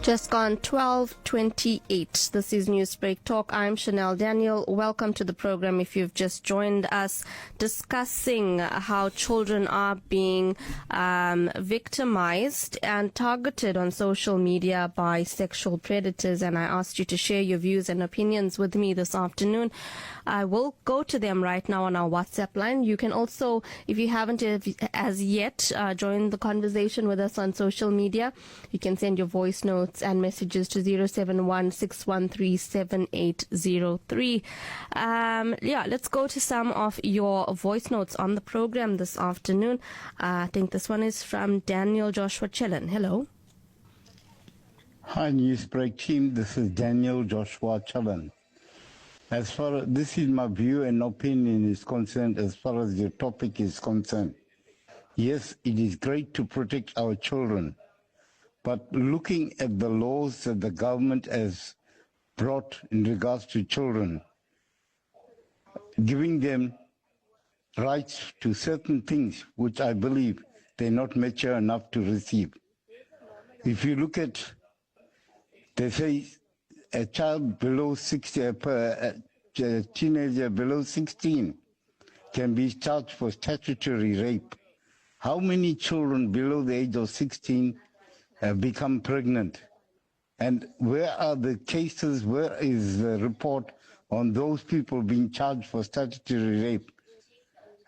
Just gone 12:28. This is Newsbreak Talk. I'm Shanell Daniel. Welcome to the program. If you've just joined us, discussing how children are being victimized and targeted on social media by sexual predators. And I asked you to share your views and opinions with me this afternoon. I will go to them right now on our WhatsApp line. You can also, if you haven't as yet, join the conversation with us on social media. You can send your voice notes and messages to 071-613-7803. Let's go to some of your voice notes on the program this afternoon. I think this one is from Daniel Joshua Chellen. Hello. Hi, Newsbreak team. This is Daniel Joshua Chellen. As far as this is my view and opinion is concerned, as far as the topic is concerned, yes, it is great to protect our children. But looking at the laws that the government has brought in regards to children, giving them rights to certain things which I believe they're not mature enough to receive. If you look at, they say a child below 16, a teenager below 16 can be charged for statutory rape. How many children below the age of 16 have become pregnant? And where are the cases, where is the report on those people being charged for statutory rape?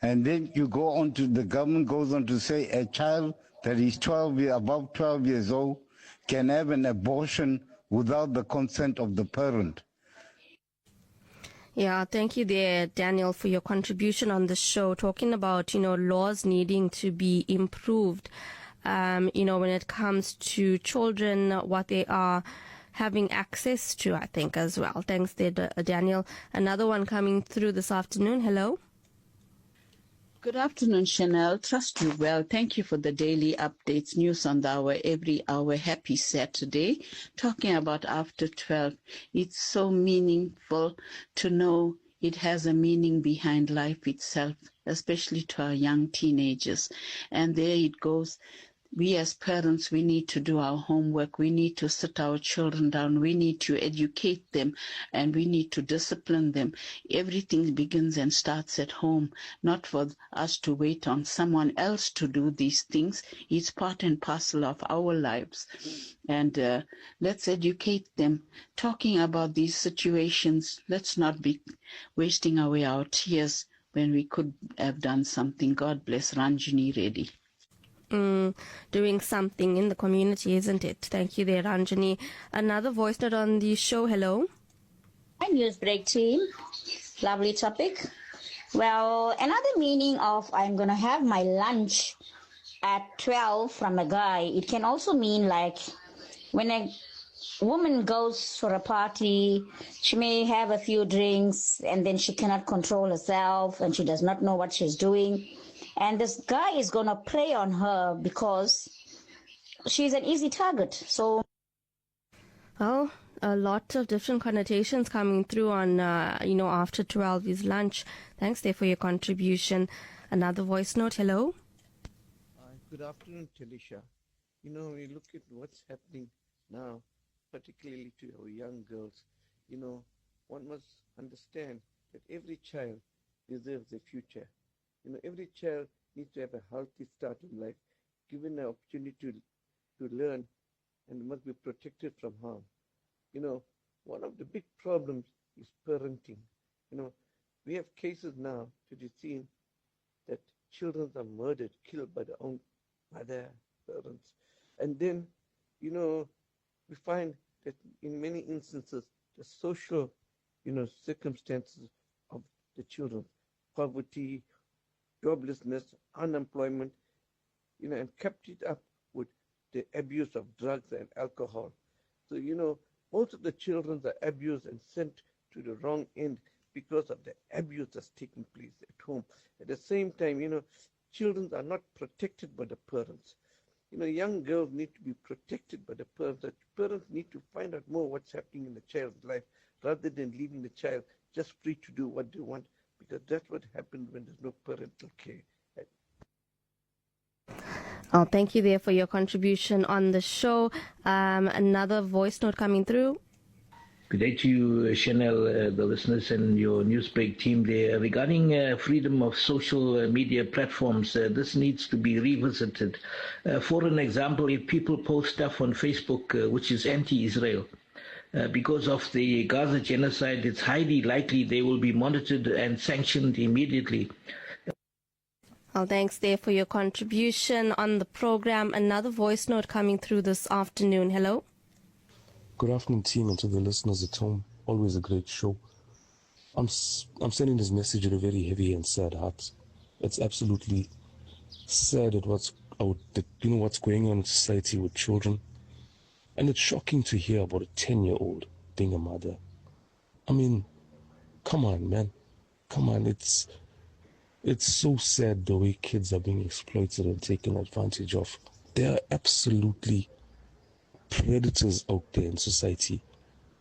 And then you go on to, the government goes on to say a child that is above 12 years old can have an abortion without the consent of the parent. Yeah, thank you there, Daniel, for your contribution on the show, talking about, laws needing to be improved. When it comes to children, what they are having access to, I think, as well. Thanks there, Daniel. Another one coming through this afternoon. Hello. Good afternoon, Shanell. Trust you well. Thank you for the daily updates, news on the hour, every hour. Happy Saturday. Talking about after 12. It's so meaningful to know it has a meaning behind life itself, especially to our young teenagers. And there it goes. We as parents, we need to do our homework. We need to sit our children down. We need to educate them and we need to discipline them. Everything begins and starts at home, not for us to wait on someone else to do these things. It's part and parcel of our lives. And let's educate them. Talking about these situations, let's not be wasting away our tears when we could have done something. God bless Ranjini Reddy. Doing something in the community, isn't it? Thank you there, Ranjani. Another voice note on the show. Hello. Hi, Newsbreak team. Lovely topic. Well, another meaning of I'm going to have my lunch at 12 from a guy, it can also mean like when a woman goes for a party, she may have a few drinks and then she cannot control herself and she does not know what she's doing. And this guy is going to prey on her because she's an easy target. So, well, a lot of different connotations coming through on, after 12 is lunch. Thanks there for your contribution. Another voice note. Hello. Good afternoon, Telisha. We look at what's happening now, particularly to our young girls. One must understand that every child deserves a future. Every child needs to have a healthy start in life, given the opportunity to learn, and must be protected from harm. One of the big problems is parenting. We have cases now to be seen that children are murdered, killed by their parents. And then, we find that in many instances, the social, circumstances of the children, poverty, joblessness, unemployment, and kept it up with the abuse of drugs and alcohol. So, most of the children are abused and sent to the wrong end because of the abuse that's taking place at home. At the same time, children are not protected by the parents. Young girls need to be protected by the parents. The parents need to find out more what's happening in the child's life rather than leaving the child just free to do what they want, because that's what happens when there's no parental care. Oh, thank you there for your contribution on the show. Another voice note coming through. Good day to you, Shanell, the listeners, and your Newsbreak team there. Regarding freedom of social media platforms, this needs to be revisited. For an example, if people post stuff on Facebook which is anti-Israel, because of the Gaza genocide, it's highly likely they will be monitored and sanctioned immediately. Well, thanks there for your contribution on the program. Another voice note coming through this afternoon. Hello. Good afternoon, team, and to the listeners at home. Always a great show. I'm sending this message with a very heavy and sad heart. It's absolutely sad at what's going on in society with children, and it's shocking to hear about a 10-year-old being a mother. I mean, come on, man, come on. It's so sad the way kids are being exploited and taken advantage of. There are absolutely predators out there in society,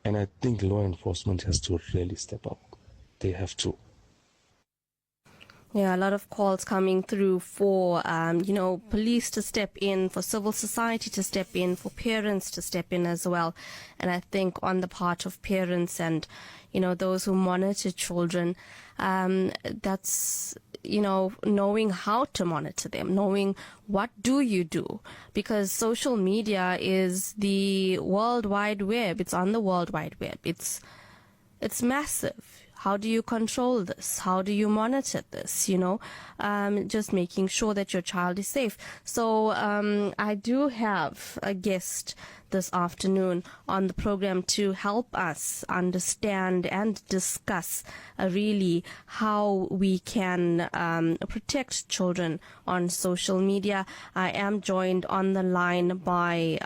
and I think law enforcement has to really step up. They have to. Yeah, a lot of calls coming through for, police to step in, for civil society to step in, for parents to step in as well. And I think on the part of parents and, those who monitor children, that's, knowing how to monitor them, knowing what do you do, because social media is the World Wide Web. It's on the World Wide Web. It's massive. How do you control this? How do you monitor this? Just making sure that your child is safe. So I do have a guest this afternoon on the program to help us understand and discuss really how we can protect children on social media. I am joined on the line by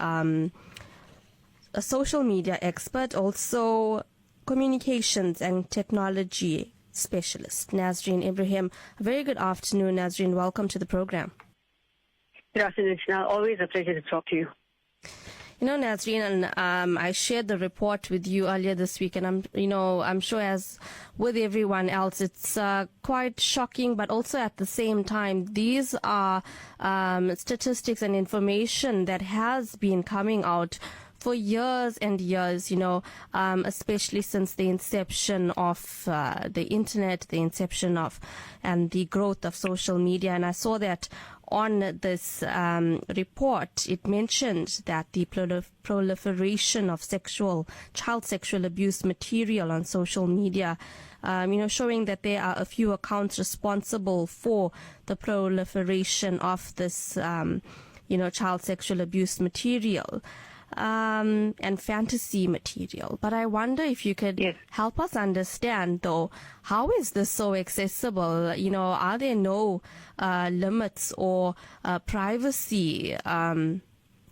a social media expert, also communications and technology specialist, Nazreen Ibrahim. A very good afternoon, Nazreen. Welcome to the program. Good afternoon, Shanell. Always a pleasure to talk to you. Nazreen, and I shared the report with you earlier this week, and I'm sure as with everyone else, it's quite shocking, but also at the same time, these are statistics and information that has been coming out for years and years, especially since the inception of the internet, the inception of and the growth of social media. And I saw that on this report, it mentioned that the proliferation of child sexual abuse material on social media, showing that there are a few accounts responsible for the proliferation of this, child sexual abuse material. And fantasy material. But I wonder if you could help us understand, though, how is this so accessible? Are there no limits or privacy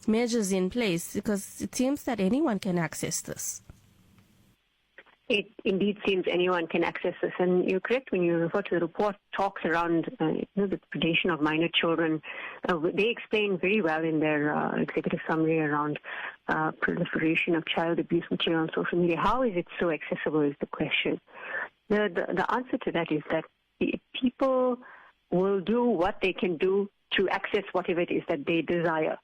measures in place? Because it seems that anyone can access this. It indeed seems anyone can access this, and you're correct when you refer to the report talks around the predation of minor children. They explain very well in their executive summary around proliferation of child abuse material on social media. How is it so accessible is the question. The answer to that is that people will do what they can do to access whatever it is that they desire,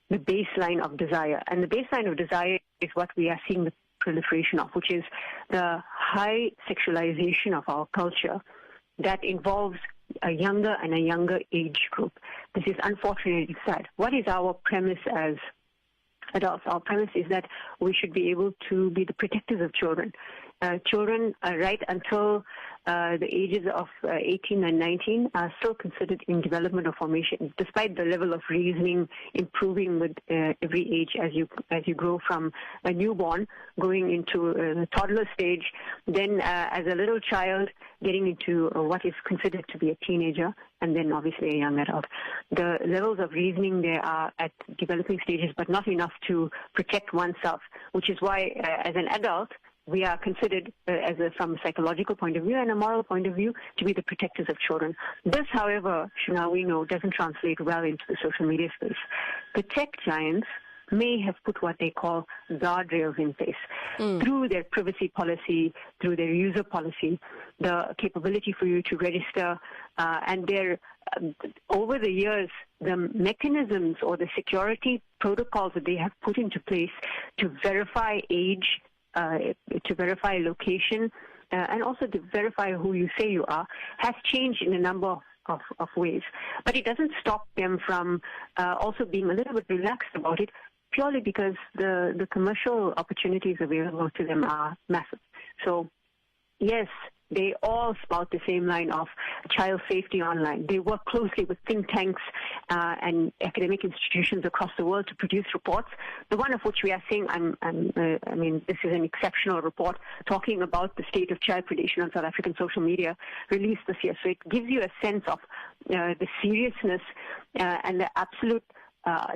the baseline of desire. And the baseline of desire is what we are seeing the proliferation of, which is the high sexualization of our culture that involves a younger and a younger age group. This is unfortunately sad. What is our premise as adults? Our premise is that we should be able to be the protectors of children. Children, right until the ages of 18 and 19, are still considered in development or formation, despite the level of reasoning improving with every age as you grow from a newborn going into the toddler stage, then as a little child getting into what is considered to be a teenager, and then obviously a young adult. The levels of reasoning there are at developing stages, but not enough to protect oneself, which is why as an adult, we are considered, from a psychological point of view and a moral point of view, to be the protectors of children. This, however, Shanell, we know, doesn't translate well into the social media space. The tech giants may have put what they call guardrails in place through their privacy policy, through their user policy, the capability for you to register, and their over the years, the mechanisms or the security protocols that they have put into place to verify age, to verify location, and also to verify who you say you are, has changed in a number of ways. But it doesn't stop them from also being a little bit relaxed about it, purely because the commercial opportunities available to them are massive. So, yes, they all spout the same line of child safety online. They work closely with think tanks and academic institutions across the world to produce reports, the one of which we are seeing, I mean, this is an exceptional report talking about the state of child predation on South African social media, released this year. So it gives you a sense of the seriousness and the absolute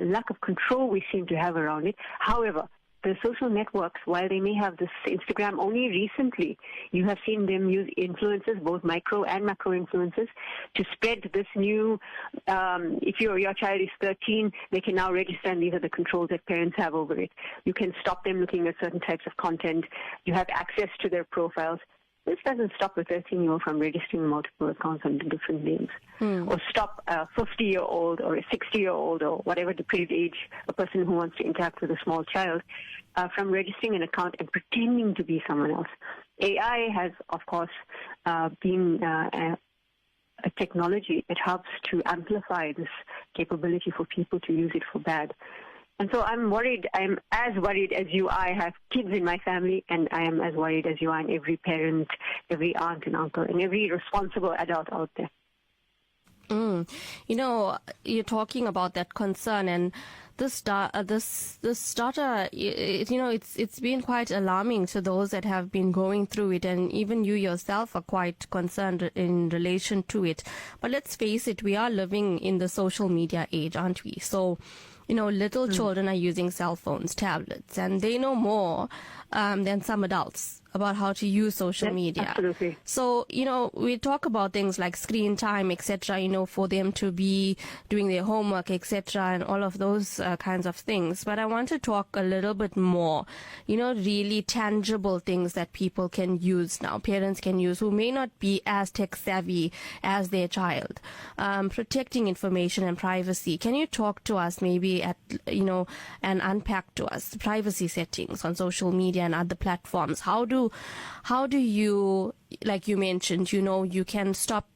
lack of control we seem to have around it. However, the social networks, while they may have this Instagram only recently, you have seen them use influencers, both micro and macro influencers, to spread this new, if your child is 13, they can now register, and these are the controls that parents have over it. You can stop them looking at certain types of content. You have access to their profiles. This doesn't stop a 13-year-old from registering multiple accounts under different names, or stop a 50-year-old or a 60-year-old or whatever depraved age, a person who wants to interact with a small child, from registering an account and pretending to be someone else. AI has, of course, been a technology that helps to amplify this capability for people to use it for bad. And so I'm worried. I'm as worried as you. I have kids in my family, and I am as worried as you are, and every parent, every aunt and uncle, and every responsible adult out there. You know, you're talking about that concern, and this data, you know, it's been quite alarming to those that have been going through it, and even you yourself are quite concerned in relation to it. But let's face it, we are living in the social media age, aren't we? So, you know, little children are using cell phones, tablets, and they know more than some adults about how to use social media. Absolutely. So, you know, we talk about things like screen time, etc., you know, for them to be doing their homework, etc., and all of those kinds of things. But I want to talk a little bit more, you know, really tangible things that people can use now, parents can use, who may not be as tech savvy as their child. Protecting information and privacy. Can you talk to us maybe and unpack to us the privacy settings on social media and other platforms? How do you, like you mentioned, you know, you can stop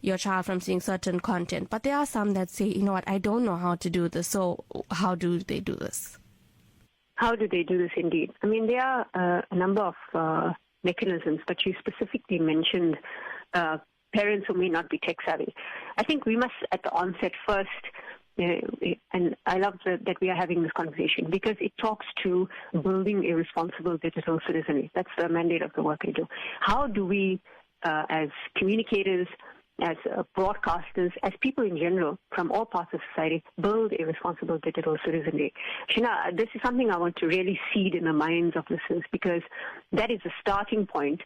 your child from seeing certain content, but there are some that say, you know what, I don't know how to do this. So how do they do this? How do they do this indeed? I mean, there are a number of mechanisms, but you specifically mentioned parents who may not be tech savvy. I think we must, at the onset first, and I love that we are having this conversation, because it talks to building a responsible digital citizenry. That's the mandate of the work I do. How do we, as communicators, as broadcasters, as people in general from all parts of society, build a responsible digital citizenry? Shana, this is something I want to really seed in the minds of listeners, because that is the starting point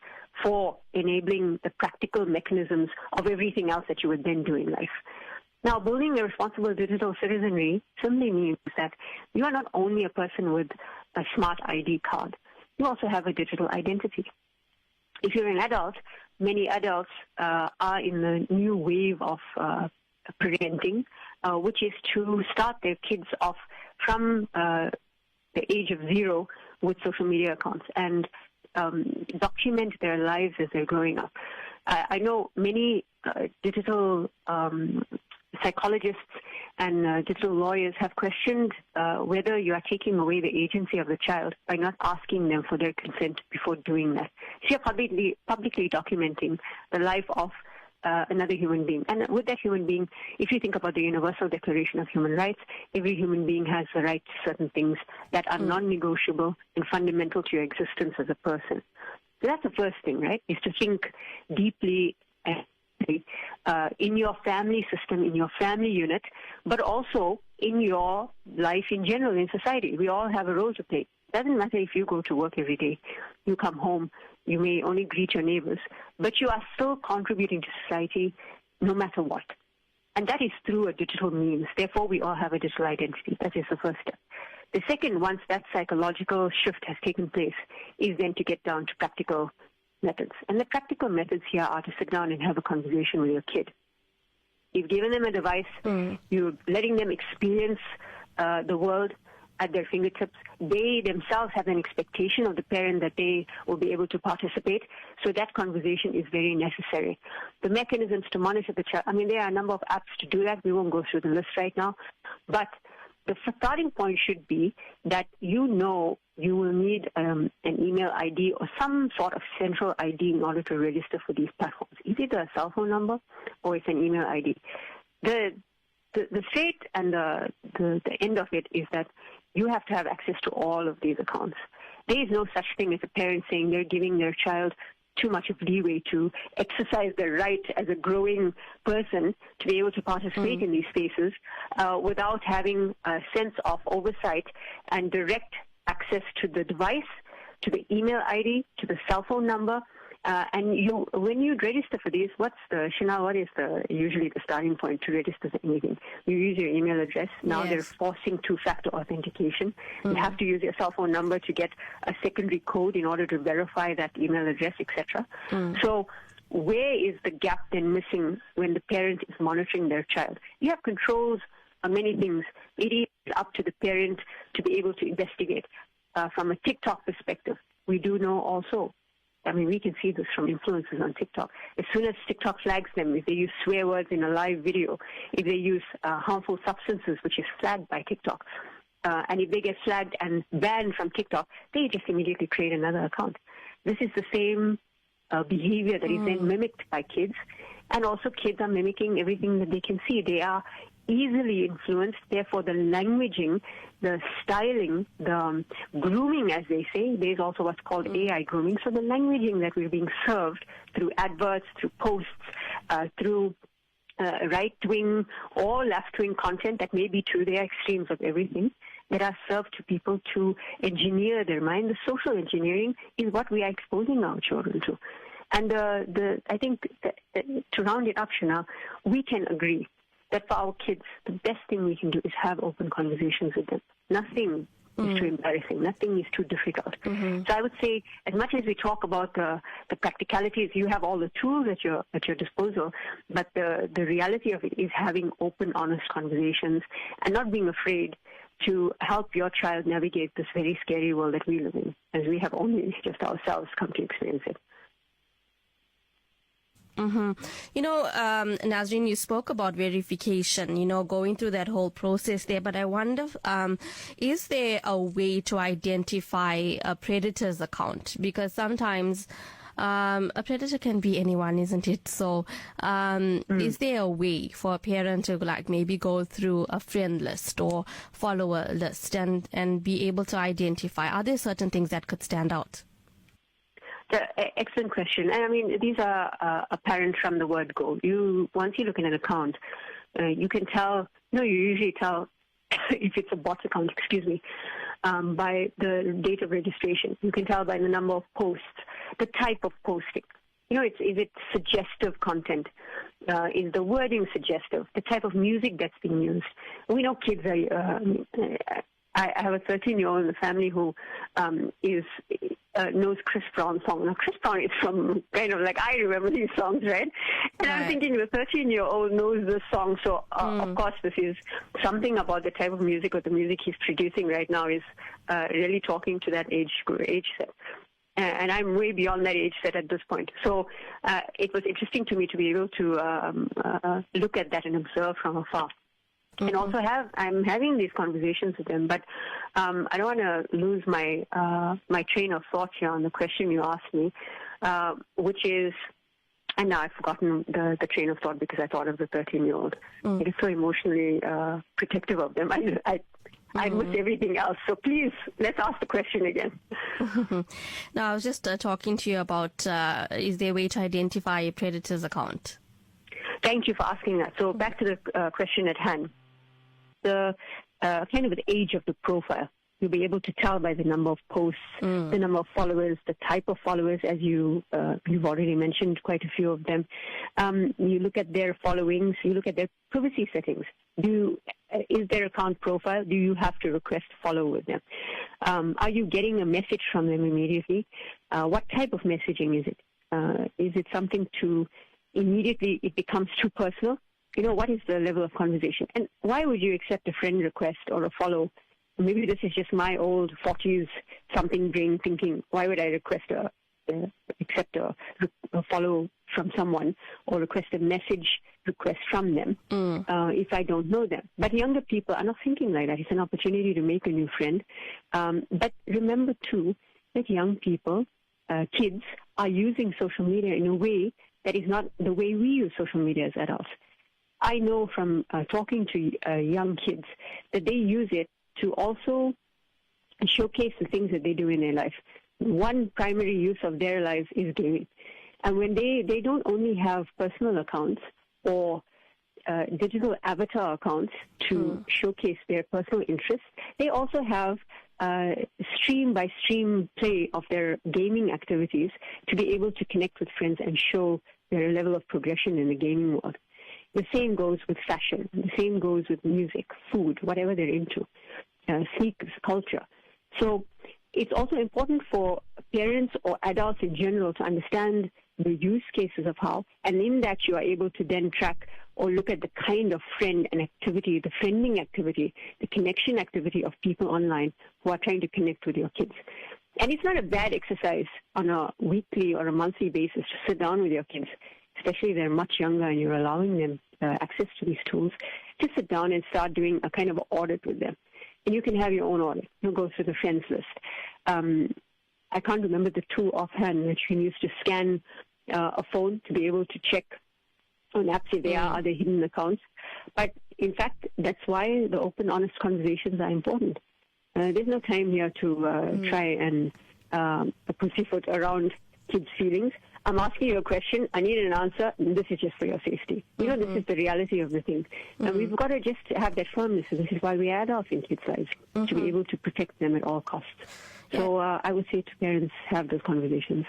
for enabling the practical mechanisms of everything else that you would then do in life. Now, building a responsible digital citizenry simply means that you are not only a person with a smart ID card, you also have a digital identity. If you're an adult, many adults are in the new wave of parenting, which is to start their kids off from the age of 0 with social media accounts and document their lives as they're growing up. I know many digital psychologists and digital lawyers have questioned whether you are taking away the agency of the child by not asking them for their consent before doing that. So you're publicly documenting the life of another human being. And with that human being, if you think about the Universal Declaration of Human Rights, every human being has the right to certain things that are non-negotiable and fundamental to your existence as a person. So that's the first thing, right, is to think deeply in your family system, in your family unit, but also in your life in general, in society. We all have a role to play. It doesn't matter if you go to work every day, you come home, you may only greet your neighbors, but you are still contributing to society no matter what. And that is through a digital means. Therefore, we all have a digital identity. That is the first step. The second, once that psychological shift has taken place, is then to get down to practical methods. And the practical methods here are to sit down and have a conversation with your kid. You've given them a device. You're letting them experience the world at their fingertips. They themselves have an expectation of the parent that they will be able to participate. So that conversation is very necessary. The mechanisms to monitor the child, I mean, there are a number of apps to do that. We won't go through the list right now. But the starting point should be that you know you will need an email ID or some sort of central ID in order to register for these platforms. It's either a cell phone number or it's an email ID. The straight and the end of it is that you have to have access to all of these accounts. There is no such thing as a parent saying they're giving their child too much of leeway to exercise their right as a growing person to be able to participate in these spaces without having a sense of oversight and direct access to the device, to the email ID, to the cell phone number. And when you register for these, Shanell, what is usually the starting point to register for anything? You use your email address. Now they're forcing two-factor authentication. You have to use your cell phone number to get a secondary code in order to verify that email address, etc. So where is the gap then missing when the parent is monitoring their child? You have controls on many things. It is up to the parent to be able to investigate. From a TikTok perspective, we do know also, I mean, we can see this from influencers on TikTok. As soon as TikTok flags them, if they use swear words in a live video, if they use harmful substances, which is flagged by TikTok, and if they get flagged and banned from TikTok, they just immediately create another account. This is the same behavior that is then mimicked by kids. And also kids are mimicking everything that they can see. They are easily influenced. Therefore, the languaging, the styling, the grooming, as they say, there's also what's called AI grooming. So the languaging that we're being served through adverts, through posts, through right-wing or left-wing content that may be true. There are extremes of everything that are served to people to engineer their mind. The social engineering is what we are exposing our children to. And I think that, to round it up, Shanell, we can agree that for our kids, the best thing we can do is have open conversations with them. Nothing is too embarrassing. Nothing is too difficult. So I would say, as much as we talk about the practicalities, you have all the tools at your disposal, but the reality of it is having open, honest conversations and not being afraid to help your child navigate this very scary world that we live in, as we have only just ourselves come to experience it. You know, Nazreen, you spoke about verification, you know, going through that whole process there, but I wonder, is there a way to identify a predator's account? Because sometimes a predator can be anyone, isn't it? So is there a way for a parent to like maybe go through a friend list or follower list and be able to identify? Are there certain things that could stand out? Excellent question. And I mean, these are apparent from the word go. Once you look at an account, you can tell, you usually tell if it's a bot account, by the date of registration. You can tell by the number of posts, the type of posting. You know, is it suggestive content? Is the wording suggestive? The type of music that's being used? We know kids are, I have a 13-year-old in the family who knows Chris Brown's song. Now, Chris Brown is from kind of like, I remember these songs, right? And I'm thinking the 13-year-old knows this song. So, of course, this is something about the type of music or the music he's producing right now is really talking to that age set. And I'm way beyond that age set at this point. So it was interesting to me to be able to look at that and observe from afar. And also I'm having these conversations with them, but I don't want to lose my train of thought here on the question you asked me, which is, and now I've forgotten the train of thought because I thought of the 13-year-old. It is so emotionally protective of them. I miss everything else. So please, let's ask the question again. Now, I was just talking to you about, is there a way to identify a predator's account? Thank you for asking that. So back to the question at hand. The kind of the age of the profile. You'll be able to tell by the number of posts, the number of followers, the type of followers, as you've already mentioned quite a few of them. You look at their followings, you look at their privacy settings. Is Is their account profile? Do you have to request follow with them? Are you getting a message from them immediately? What type of messaging is it? Is it something to immediately it becomes too personal? What is the level of conversation? And why would you accept a friend request or a follow? Maybe this is just my old 40s something brain thinking, why would I accept a follow from someone or request a message request from them if I don't know them? But younger people are not thinking like that. It's an opportunity to make a new friend. But remember, too, that young people, kids, are using social media in a way that is not the way we use social media as adults. I know from talking to young kids that they use it to also showcase the things that they do in their life. One primary use of their lives is gaming. And when they don't only have personal accounts or digital avatar accounts to showcase their personal interests, they also have stream-by-stream play of their gaming activities to be able to connect with friends and show their level of progression in the gaming world. The same goes with fashion. The same goes with music, food, whatever they're into, sneakers, culture. So it's also important for parents or adults in general to understand the use cases of how, and in that you are able to then track or look at the kind of friend and activity, the friending activity, the connection activity of people online who are trying to connect with your kids. And it's not a bad exercise on a weekly or a monthly basis to sit down with your kids, especially if they're much younger and you're allowing them access to these tools, to sit down and start doing a kind of audit with them. And you can have your own audit. You'll go through the friends list. I can't remember the tool offhand that you can use to scan a phone to be able to check on apps if they are there hidden accounts. But in fact, that's why the open, honest conversations are important. There's no time here to try and pussyfoot around kids' feelings. I'm asking you a question. I need an answer. And this is just for your safety. This is the reality of the thing. And we've got to just have that firmness. This is why we add off in kids' lives, to be able to protect them at all costs. So I would say to parents, have those conversations.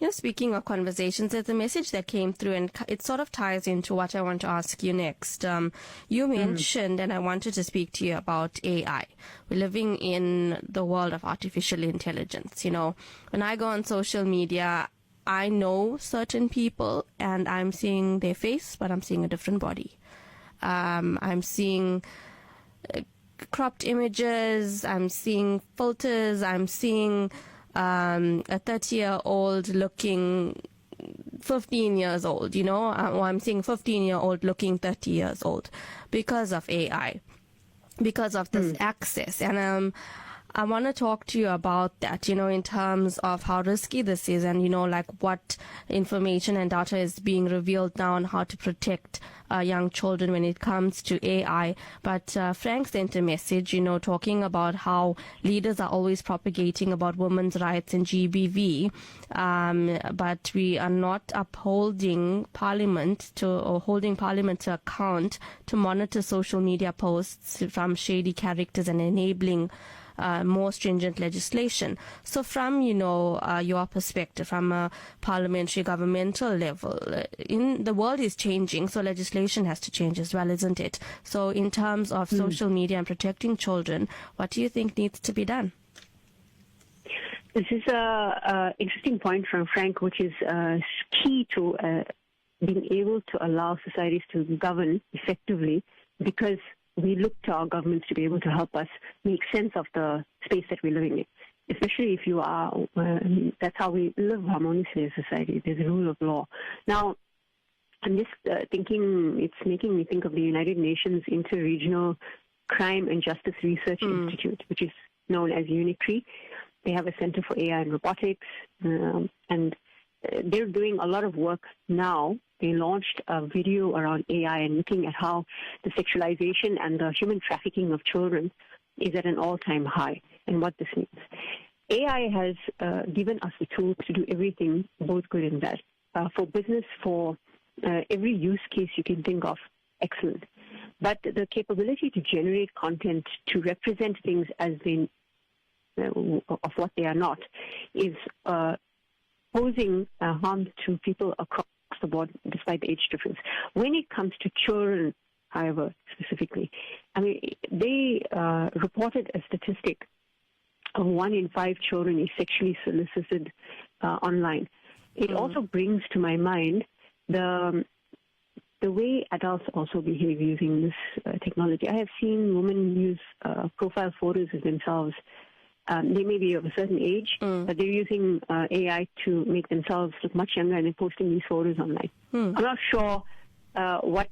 Speaking of conversations, there's a message that came through, and it sort of ties into what I want to ask you next. You mentioned, and I wanted to speak to you about AI. We're living in the world of artificial intelligence. When I go on social media, I know certain people, and I'm seeing their face, but I'm seeing a different body. I'm seeing cropped images, I'm seeing filters, I'm seeing a 30-year-old looking 15 years old, or I'm seeing 15-year-old looking 30 years old because of AI, because of this access. And I want to talk to you about that, in terms of how risky this is and, what information and data is being revealed now and how to protect young children when it comes to AI. But Frank sent a message, talking about how leaders are always propagating about women's rights and GBV, but we are not upholding Parliament or holding Parliament to account to monitor social media posts from shady characters and enabling more stringent legislation. So from, your perspective, from a parliamentary governmental level, the world is changing, so legislation has to change as well, isn't it? So in terms of social media and protecting children, what do you think needs to be done? This is an interesting point from Frank, which is key to being able to allow societies to govern effectively, because we look to our governments to be able to help us make sense of the space that we're living in, especially if you are, that's how we live harmoniously as a society. There's a rule of law. Now, I'm just thinking, it's making me think of the United Nations Inter-Regional Crime and Justice Research Institute, which is known as UNICRI. They have a Center for AI and Robotics, and they're doing a lot of work now. They launched a video around AI and looking at how the sexualization and the human trafficking of children is at an all-time high and what this means. AI has given us the tools to do everything, both good and bad. For business, for every use case you can think of, excellent. But the capability to generate content, to represent things as they of what they are not, is posing harm to people across the board, despite the age difference. When it comes to children, however, specifically, I mean, they reported a statistic of 1 in 5 children is sexually solicited online. It also brings to my mind the way adults also behave using this technology. I have seen women use profile photos of themselves. They may be of a certain age, but they're using AI to make themselves look much younger and then posting these photos online. I'm not sure what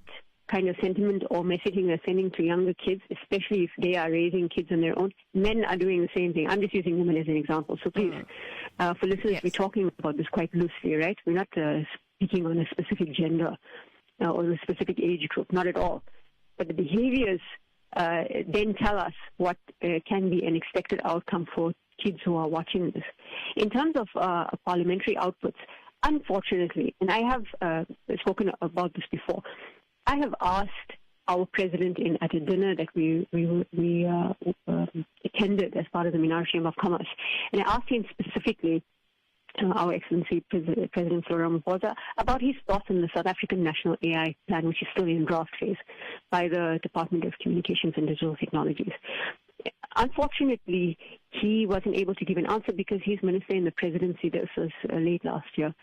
kind of sentiment or messaging they're sending to younger kids, especially if they are raising kids on their own. Men are doing the same thing. I'm just using women as an example. So please, for listeners, we're talking about this quite loosely, right? We're not speaking on a specific gender or a specific age group, not at all. But the behaviors then tell us what can be an expected outcome for kids who are watching this. In terms of parliamentary outputs, unfortunately, and I have spoken about this before, I have asked our president at a dinner that we attended as part of the Minar Chamber of Commerce, and I asked him specifically, Our Excellency President Cyril Ramaphosa, about his thoughts on the South African National AI Plan, which is still in draft phase by the Department of Communications and Digital Technologies. Unfortunately, he wasn't able to give an answer because his minister in the presidency, this was late last year,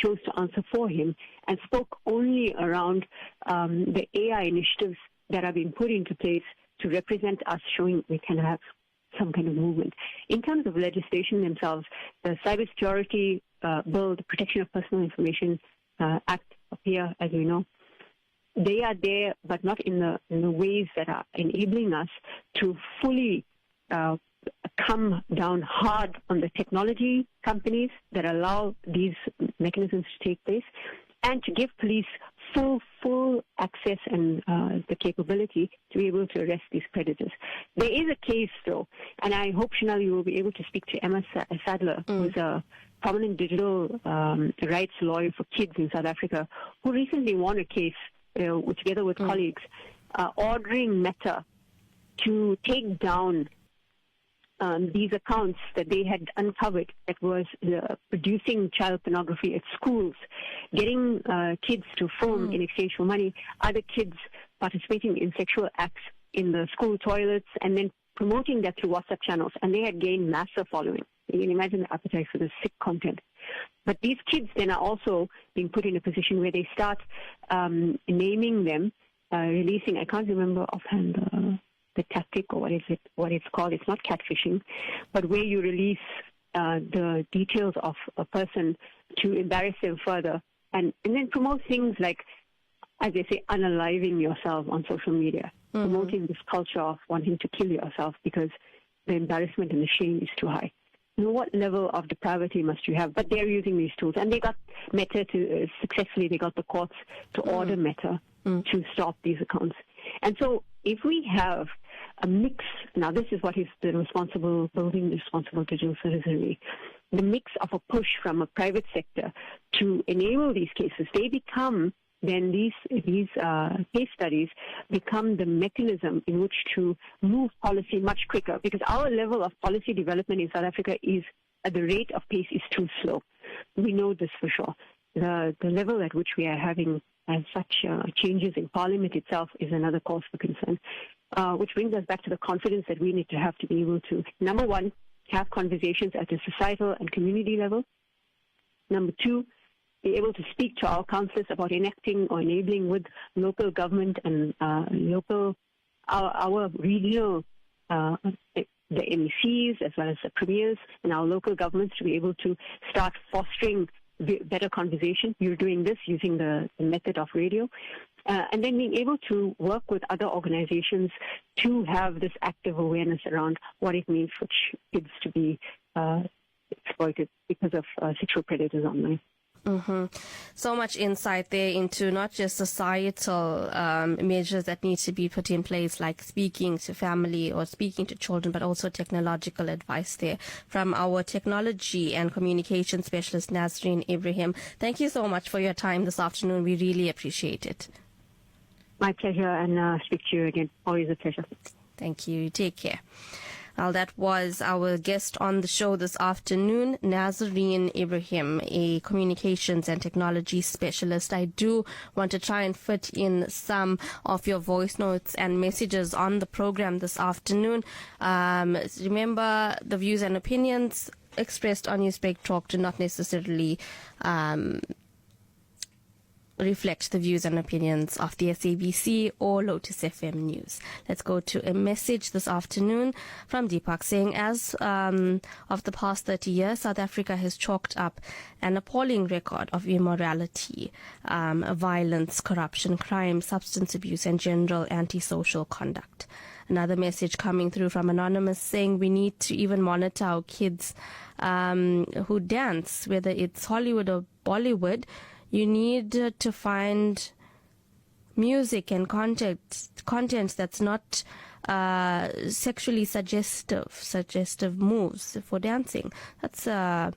chose to answer for him and spoke only around the AI initiatives that are being put into place to represent us, showing we can have some kind of movement. In terms of legislation themselves, the Cybersecurity Bill, the Protection of Personal Information Act up here, as we know, they are there, but not in the ways that are enabling us to fully come down hard on the technology companies that allow these mechanisms to take place, and to give police full access and the capability to be able to arrest these predators. There is a case, though, and I hope, Shanell, you will be able to speak to Emma Sadler, who's a prominent digital rights lawyer for kids in South Africa, who recently won a case together with colleagues, ordering Meta to take down these accounts that they had uncovered that was producing child pornography at schools, getting kids to film in exchange for money, other kids participating in sexual acts in the school toilets, and then promoting that through WhatsApp channels. And they had gained massive following. You can imagine the appetite for the sick content. But these kids then are also being put in a position where they start naming them, releasing, I can't remember offhand the tactic or what it's called. It's not catfishing, but where you release the details of a person to embarrass them further, and then promote things like, as they say, unaliving yourself on social media, promoting this culture of wanting to kill yourself because the embarrassment and the shame is too high. You know, what level of depravity must you have? But they're using these tools, and they got Meta to successfully. They got the courts to order Meta to stop these accounts. And so, if we have a mix, now this is what is the building the responsible digital citizenry, the mix of a push from a private sector to enable these cases, they become. Then these case studies become the mechanism in which to move policy much quicker, because our level of policy development in South Africa is, at the rate of pace, is too slow. We know this for sure. The level at which we are having as such changes in Parliament itself is another cause for concern, which brings us back to the confidence that we need to have to be able to, number one, have conversations at a societal and community level. Number two, be able to speak to our councillors about enacting or enabling with local government and our regional, the MECs as well as the premiers and our local governments to be able to start fostering better conversation. You're doing this using the method of radio. And then being able to work with other organizations to have this active awareness around what it means for kids to be exploited because of sexual predators online. So much insight there into not just societal measures that need to be put in place, like speaking to family or speaking to children, but also technological advice there from our technology and communication specialist, Nazreen Ibrahim. Thank you so much for your time this afternoon. We really appreciate it. My pleasure, and speak to you again. Always a pleasure. Thank you. Take care. Well, that was our guest on the show this afternoon, Nazarene Ibrahim, a communications and technology specialist. I do want to try and fit in some of your voice notes and messages on the program this afternoon. Remember, the views and opinions expressed on Newsbreak Talk do not necessarily reflect the views and opinions of the SABC or Lotus FM News. Let's go to a message this afternoon from Deepak saying, as of the past 30 years, South Africa has chalked up an appalling record of immorality, violence, corruption, crime, substance abuse, and general antisocial conduct. Another message coming through from Anonymous saying we need to even monitor our kids who dance, whether it's Hollywood or Bollywood. You need to find music and content that's not sexually suggestive moves for dancing. That's a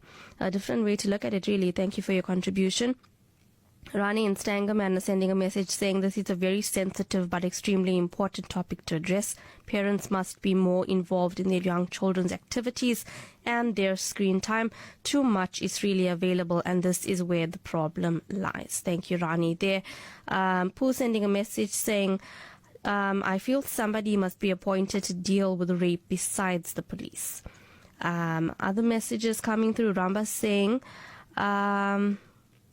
different way to look at it, really. Thank you for your contribution. Rani in Stangerman is sending a message saying this is a very sensitive but extremely important topic to address. Parents must be more involved in their young children's activities and their screen time. Too much is freely available, and this is where the problem lies. Thank you, Rani. There, Pooh sending a message saying, I feel somebody must be appointed to deal with rape besides the police. Other messages coming through. Ramba saying,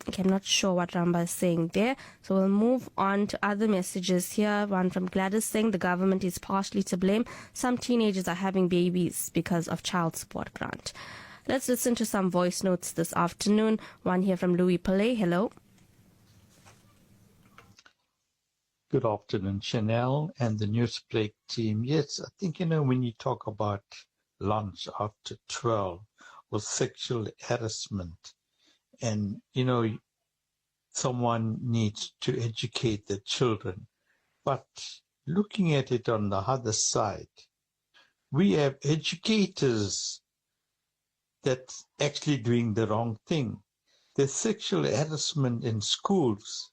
okay, I'm not sure what Ramba is saying there. So we'll move on to other messages here. One from Gladys saying the government is partially to blame. Some teenagers are having babies because of child support grant. Let's listen to some voice notes this afternoon. One here from Louis Pillay. Hello. Good afternoon, Shanell and the Newsbreak team. Yes, I think, when you talk about lunch after 12 or sexual harassment, and, someone needs to educate the children. But looking at it on the other side, we have educators that's actually doing the wrong thing. There's sexual harassment in schools.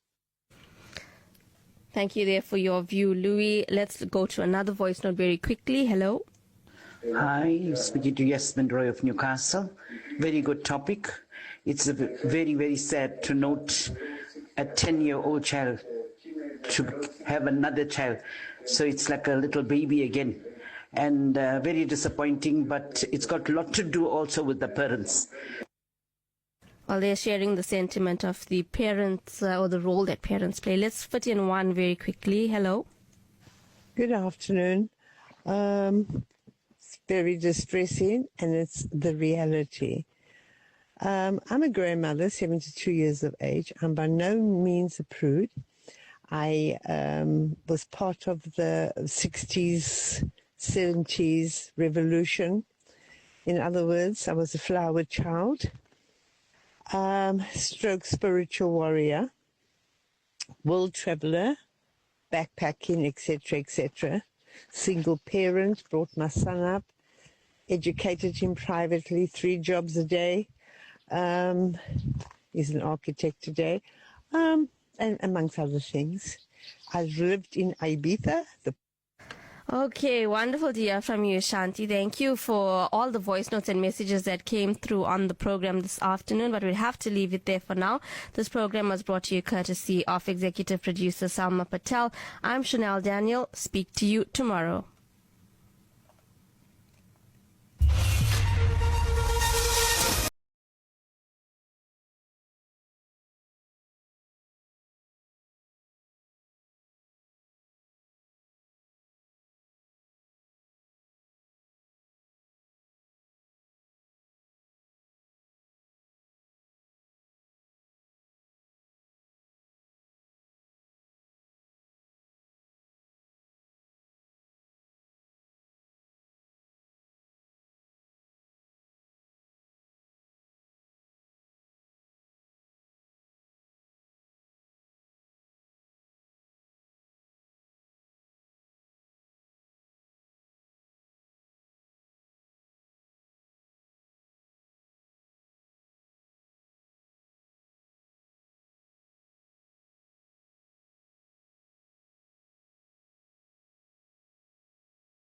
Thank you there for your view, Louis. Let's go to another voice note very quickly. Hello. Hi, speaking to Yasmin Roy of Newcastle. Very good topic. It's very, very sad to note a 10-year-old child to have another child. So it's like a little baby again. And very disappointing, but it's got a lot to do also with the parents. Well, they're sharing the sentiment of the parents or the role that parents play. Let's fit in one very quickly. Hello. Good afternoon. It's very distressing, and it's the reality. I'm a grandmother, 72 years of age. I'm by no means a prude. I was part of the 60s, 70s revolution. In other words, I was a flower child, stroke spiritual warrior, world traveler, backpacking, etc., etc. Single parent, brought my son up, educated him privately, 3 jobs a day. He's an architect today, and amongst other things. I've lived in Ibiza. Okay, wonderful to hear from you, Shanti. Thank you for all the voice notes and messages that came through on the program this afternoon, but we'll have to leave it there for now. This program was brought to you courtesy of executive producer Salma Patel. I'm Shanell Daniel. Speak to you tomorrow.